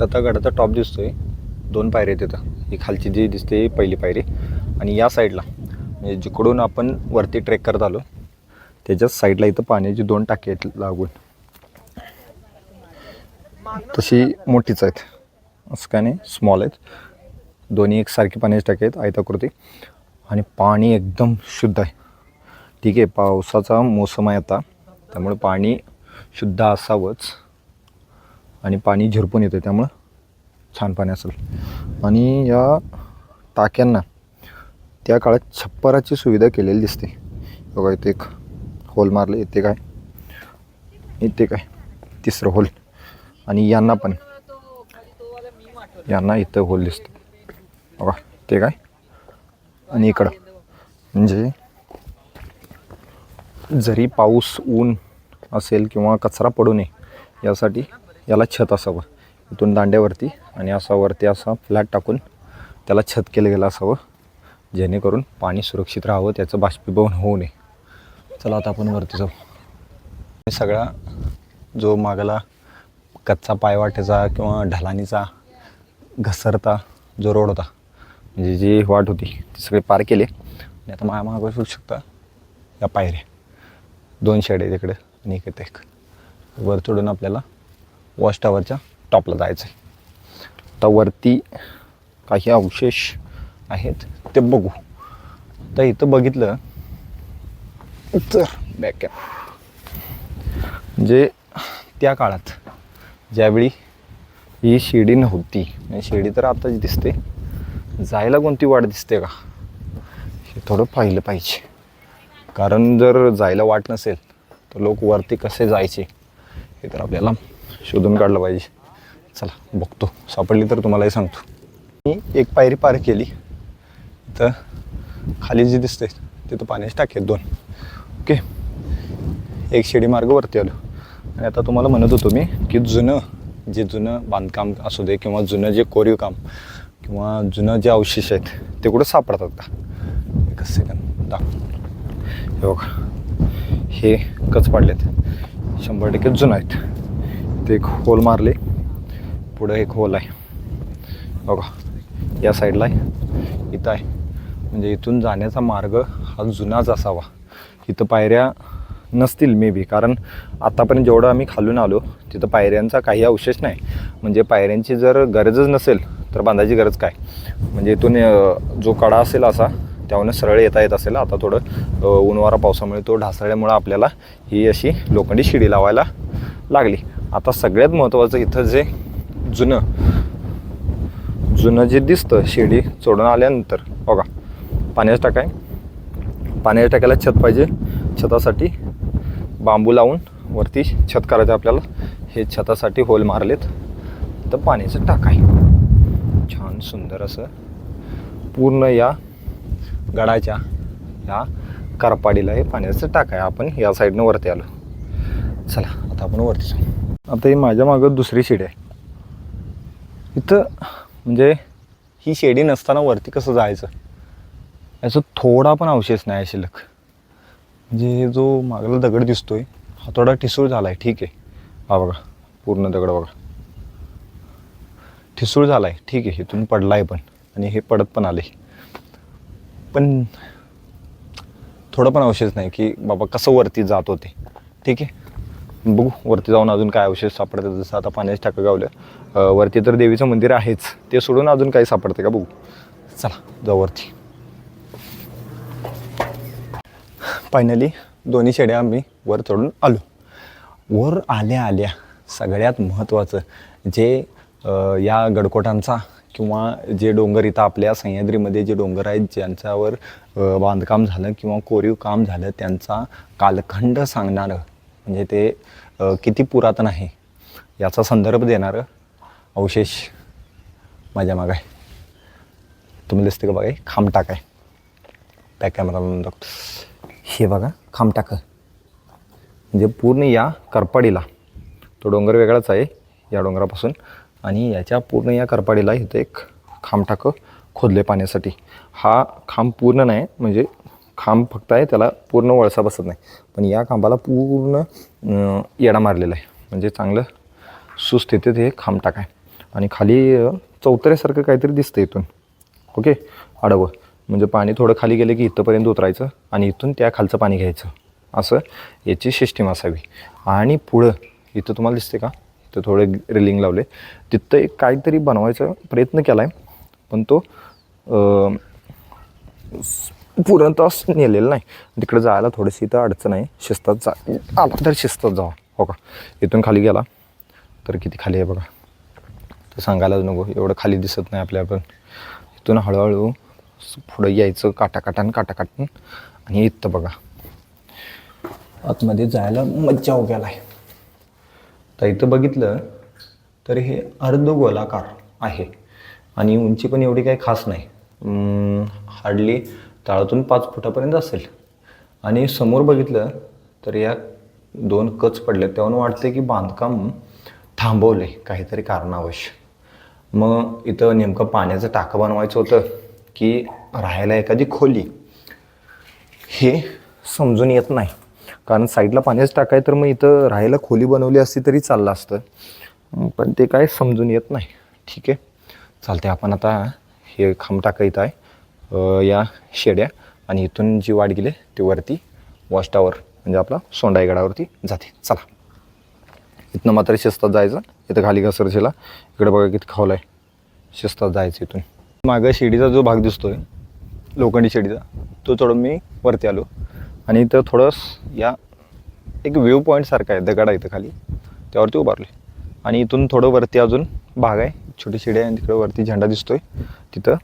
इथं आता गडाचा टॉप दिसतोय, 2 पायऱ्या आहेत तिथं. ही खालची जी दिसते पहिली पायरी, आणि या साईडला म्हणजे जिकडून आपण वरती ट्रेक करत आलो त्याच्याच साईडला इथं पाण्याची 2 टाकी आहेत लागून. तशी मोठीच आहेत, असं काय नाही, स्मॉल आहेत. दोन्ही एकसारखी पाण्याची टाकी आहेत आयताकृती, आणि पाणी एकदम शुद्ध आहे. ठीक आहे, पावसाचा मोसम आहे आता, त्यामुळे पाणी शुद्ध असावंच, आणि पाणी झिरपून येतं त्यामुळं छान पाणी असेल. आणि या टाक्यांना त्या काळात छप्पराची सुविधा केलेली दिसते. बघा इथे एक होल मारले, इथे काय, इथे काय, तिसरं होल, आणि यांना पण, यांना इथं होल दिसतं बघा, ते काय, आणि इकडं. म्हणजे जरी पाऊस ऊन असेल किंवा कचरा पडू नये यासाठी याला छत असावं, इथून दांड्यावरती, आणि असा वरती असा फ्लॅट टाकून त्याला छत केलं गेलं असावं, जेणेकरून पाणी सुरक्षित राहावं, त्याचं बाष्पीभवन होऊ नये. चला आता आपण वरती जाऊ. सगळा जो मागाला कच्चा पायवाटेचा किंवा ढलानीचा घसरता जो रोड होता, म्हणजे जी वाट होती ती सगळी पार केली. आणि आता माया मागं बघू शकता या पायऱ्या, 2 शेड आहेत इकडे आणि इकडे एक. वर चढून आपल्याला वॉच टॉवरच्या टॉपला जायचं आहे. आता वरती काही अवशेष आहेत ते बघू. तर इथं बघितलं तर बॅक कॅप, म्हणजे त्या काळात ज्यावेळी ही शिडी नव्हती, म्हणजे शिडी तर आताच दिसते, जायला कोणती वाट दिसते का हे थोडं पाहिलं पाहिजे. कारण जर जायला वाट नसेल तर लोक वरती कसे जायचे हे तर आपल्याला शोधून काढलं पाहिजे. चला बघतो, सापडली तर तुम्हालाही सांगतो. मी एक पायरी पार केली, तर खाली जी दिसते तिथं पाण्याची टाकी आहेत 2. ओके, एक शिडी मार्ग वरती आलो. आणि आता तुम्हाला म्हणत होतो मी की जुनं बांधकाम असू दे किंवा जुनं जे कोरीव काम किंवा जुनं जे अवशेष आहेत ते कुठं सापडतात का. एक सेकंद दाखव. हे बघा, हे कच पाडलेत, 100% जुनं आहेत. ते एक होल मारले, पुढं एक होल आहे बघा, या साईडला आहे, इथं आहे. म्हणजे इथून जाण्याचा मार्ग हा जुनाच असावा. इथं पायऱ्या नसतील मे बी, कारण आतापर्यंत जेवढं आम्ही खालून आलो तिथं पायऱ्यांचा काही अवशेष नाही. म्हणजे पायऱ्यांची जर गरजच नसेल तर बांधायची गरज काय. म्हणजे इथून जो कडा असेल असा त्यावरून सरळ येत असेल. आता थोडं ऊनवारा पावसामुळे तो ढासळल्यामुळं आपल्याला ही अशी लोखंडी शिडी लावायला लागली. आता सगळ्यात महत्त्वाचं इथं जे जुनं जे दिसतं शिडी चढून आल्यानंतर बघा, पाण्याचा टाका आहे. पाण्याच्या टाक्याला छत पाहिजे, छतासाठी बांबू लावून वरती छत करायचं आपल्याला. हे छतासाठी होल मारलेत, तर पाण्याचं टाक आहे छान सुंदर असं. पूर्ण या गडाच्या या करपाडीला हे पाण्याचं टाक आहे. आपण या साईडनं वरती आलो. चला आता आपण वरती जाऊ. आता ही माझ्या मागं दुसरी शिडी आहे. इथं म्हणजे ही शिडी नसताना वरती कसं जायचं याचं थोडा पण अवशेष नाही शिल्लक. म्हणजे जो मागला दगड दिसतोय हा थोडा ठिसूळ झाला आहे, ठीक आहे. हा बघा पूर्ण दगड बघा ठिसूळ झाला आहे, ठीक आहे. इथून पडला आहे पण, आणि हे पडत पण आले, पण थोडं पण अवशेष नाही की बाबा कसं वरती जात होते. ठीक आहे, बघू वरती जाऊन अजून काय अवशेष सापडतात. जसं आता पाण्याचं टाकं गावलं, वरती तर देवीचं मंदिर आहेच, ते सोडून अजून काही सापडतं का बघू. चला जाऊ वरती. फायनली दोन्ही शेड्या आम्ही वर चढून आलो. वर आल्या आल्या सगळ्यात महत्त्वाचं जे या गडकोटांचा किंवा जे डोंगर इथं आपल्या सह्याद्रीमध्ये जे डोंगर आहेत ज्यांच्यावर बांधकाम झालं किंवा कोरीव काम झालं त्यांचा कालखंड सांगणारं, म्हणजे ते किती पुरातन आहे याचा संदर्भ देणारं अवशेष माझ्या मागं आहे. तुम्ही दिसते का बघा, खामटाक आहे. बॅक कॅमेरा म्हणून दाखवतो. हे बघा खामटाक, म्हणजे पूर्ण या करपाडीला, तो डोंगर वेगळाच आहे या डोंगरापासून, आणि याच्या पूर्ण या करपाडीला इथं एक खामटाकं खोदले पाण्यासाठी. हा खांब पूर्ण नाही, म्हणजे खांब फक्त आहे, त्याला पूर्ण वळसा बसत नाही, पण या खांबाला पूर्ण येडा मारलेला आहे. म्हणजे चांगलं सुस्थितीत हे खांब टाक आहे. आणि खाली चौतऱ्यासारखं काहीतरी दिसतं इथून. ओके, आडवं म्हणजे पाणी थोडं खाली गेलं की इथंपर्यंत उतरायचं आणि इथून त्या खालचं पाणी घ्यायचं, असं याची सिस्टीम असावी. आणि पुढं इथं तुम्हाला दिसते का, इथं थोडं रेलिंग लावले, तिथं एक काहीतरी बनवायचा प्रयत्न केला आहे, पण तो पूर्णतः नेलेलं नाही. तिकडे जायला थोडीशी इथं अडचण आहे. शिस्तात जा, आला तर शिस्तात जावा. हो का, इथून खाली गेला तर किती खाली आहे बघा, तर सांगायलाच नको, एवढं खाली दिसत नाही आपल्या. पण इथून हळूहळू पुढं यायचं काटाकाटन आणि इथं बघा आतमध्ये जायला मज्जा गेला आहे. तर इथं बघितलं तर हे अर्धगोलाकार आहे आणि उंची पण एवढी काही खास नाही, हार्डली तळातून 5 फुटापर्यंत असेल. आणि समोर बघितलं तर या 2 कच पडले, तेव्हा वाटते की बांधकाम थांबवले काहीतरी कारणावश. मग इथं नेमकं पाण्याचं टाकं बनवायचं होतं की राहायला एखादी खोली, हे समजून येत नाही. कारण साईडला पाण्याचं टाकं आहे तर मग इथं राहायला खोली बनवली असती तरी चाललं असतं, पण ते काय समजून येत नाही. ठीक आहे, चालते. आपण आता हे खांब टाकं इथं आहे, या शेड्या, आणि इथून जी वाट गेली ती वरती वॉच टावर म्हणजे आपला सोंडाईगडावरती जाते. चला, इथनं मात्र शिस्तात जायचं. इथं खाली घसरशीला, इकडे बघा किती खावलं आहे, शिस्तात जायचं. इथून मागं शिडीचा जो भाग दिसतोय लोखंडी शिडीचा, तो चढून मी वरती आलो आणि इथं थोडं या एक व्ह्यू पॉईंटसारखं आहे, दगड आहे इथं खाली, त्यावरती उभारले. आणि इथून थोडं वरती अजून भाग आहे, छोटी शिडी आहे, आणि तिकडं वरती झेंडा दिसतोय, तिथं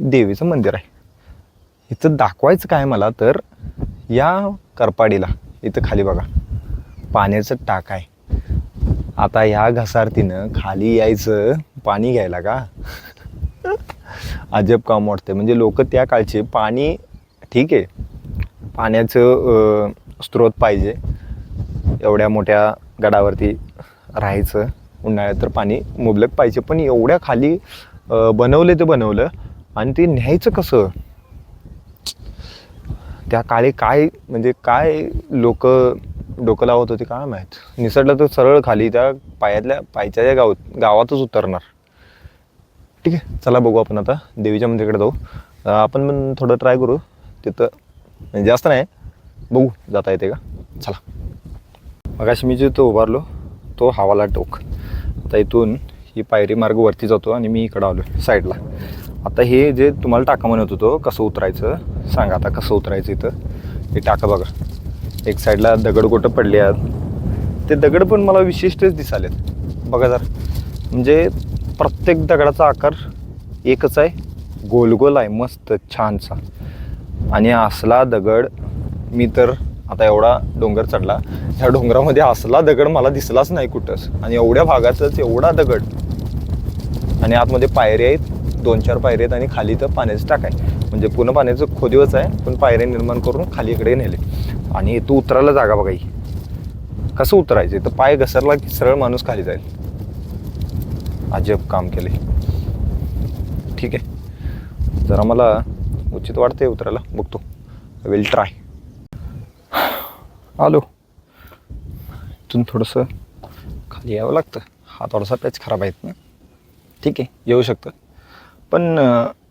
देवीचं मंदिर आहे. इथं दाखवायचं काय मला तर या करपाडीला इथं खाली बघा पाण्याचं टाक आहे. आता ह्या घसारतीनं खाली यायचं पाणी घ्यायला का? अजब काम वाटते. म्हणजे लोक त्या काळचे पाणी, ठीक आहे पाण्याचं स्रोत पाहिजे, एवढ्या मोठ्या गडावरती राहायचं, उन्हाळ्यात तर पाणी मुबलक पाहिजे, पण एवढ्या खाली बनवले ते बनवलं आणि ते न्यायचं कसं? त्या काळी काय म्हणजे काय लोक डोकं लावत होते काय माहीत. निसटलं तर सरळ खाली त्या पायच्या गावातच उतरणार. ठीक आहे, चला बघू आपण आता देवीच्या मंदिराकडे जाऊ. आपण पण थोडं ट्राय करू तिथं, म्हणजे जास्त नाही, बघू जाता येते का. चला, मगाशी मी जिथं उभारलो तो हवाला टोक. आता इथून ही पायरी मार्ग वरती जातो आणि मी इकडं आलो साईडला. आता हे जे तुम्हाला टाका म्हणत होतो कसं उतरायचं सांगा, आता कसं उतरायचं. इथं हे टाका बघा, एक साईडला दगड गोटं पडले आहेत, ते दगड पण मला विशिष्टच दिसालेत बघा जर. म्हणजे प्रत्येक दगडाचा आकार एकच आहे, गोल आहे, मस्त छानसा. आणि असला दगड मी तर आता एवढा डोंगर चढला, ह्या डोंगरामध्ये असला दगड मला दिसलाच नाही कुठंच. आणि एवढ्या भागातच एवढा दगड, आणि आतमध्ये पायऱ्या आहेत, 2-4 पायऱ्या आहेत, आणि खाली तर पाण्याचं टाक आहे. म्हणजे पूर्ण पाण्याचं खोदीवच आहे, पण पायऱ्या निर्माण करून खाली इकडे नेले. आणि इथं उतरायला जागा बघा, ही कसं उतरायचं. इथं पाय घसरला की सरळ माणूस खाली जाईल. अजब काम केले. ठीक आहे, जरा मला उचित वाटते उतरायला, बघतो, विल ट्राय. आलो, इथून थोडंसं खाली यावं लागतं. हा थोडासा पॅच खराब आहेत ना, ठीक आहे येऊ शकतं, पण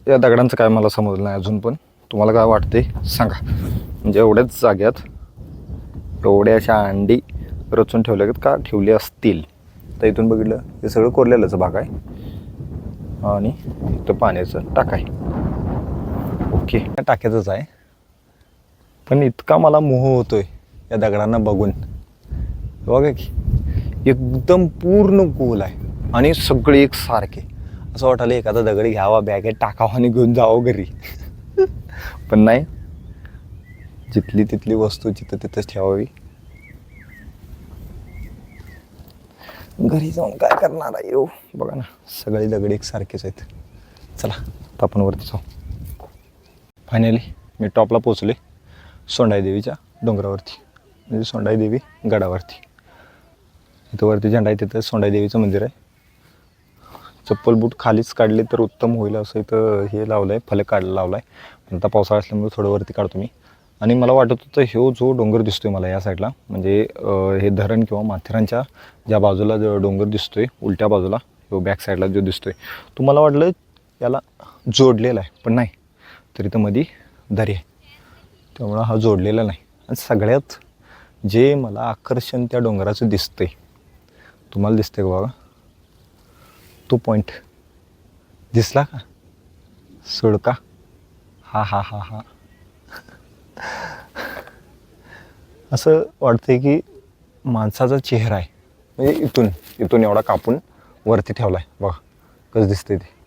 या दगडांचं काय मला समजलं नाही अजून. पण तुम्हाला काय वाटते सांगा. म्हणजे एवढ्याच जाग्यात एवढ्या अशा अंडी रचून ठेवल्या का ठेवली असतील. तर इथून बघितलं हे सगळं कोरलेलंच भाग आहे, आणि इथं पाण्याचं टाक आहे. ओके, टाक्याचंच आहे, पण इतका मला मोह होतोय या दगडांना बघून. बघा की एकदम पूर्ण गोल आहे आणि सगळे एक सारखे. असं वाटायला एखादा दगड घ्यावा, बॅगेत टाकावा आणि घेऊन जावं घरी. पण नाही, जिथली तिथली वस्तू जिथं तिथंच ठेवावी. घरी जाऊन काय करणार आहे हो, बघा ना सगळे दगड एक सारखेच आहेत. चला आता आपण वरती जाऊ. फायनली मी टॉपला पोचले, सोंडाई देवीच्या डोंगरावरती, म्हणजे सोंडाई देवी गडावरती. इथं वरती झेंडा आहे, तिथं सोंडाई देवीचं मंदिर आहे. चप्पल बूट खालीच काढले तर उत्तम होईल असं इथं हे लावलं आहे, फलक काढला लावला आहे. आता पावसाळा असल्यामुळे थोडं वरती काढतो मी. आणि मला वाटत होतं ह्यो जो डोंगर दिसतोय मला या साईडला, म्हणजे हे धरण किंवा माथेरानच्या ज्या बाजूला जो डोंगर दिसतोय उलट्या बाजूला, तो बॅक साईडला जो दिसतोय तुम्हाला वाटलं याला जोडलेला आहे, पण नाही, तर इथं मध्ये दरी आहे, त्यामुळं हा जोडलेला नाही. आणि सगळ्यात जे मला आकर्षण त्या डोंगराचं दिसतंय, तुम्हाला दिसतंय का बघा, तो पॉईंट दिसला का, सुळका, हा हा हा हा असं वाटतंय की माणसाचा चेहरा आहे, म्हणजे इथून एवढा कापून वरती ठेवला आहे. बघा कसं दिसतंय ते.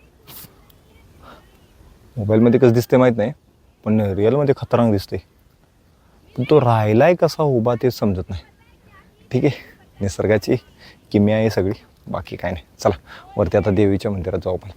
मोबाईलमध्ये कसं दिसतंय माहीत नाही, पण रिअलमध्ये खतरनाक दिसतंय. पण तो राहिलाय कसा उभा तेच समजत नाही. ठीक आहे, निसर्गाची किमया आहे सगळी, बाकी काय नाही. चला वरती आता देवीच्या मंदिरात जाऊ आपण.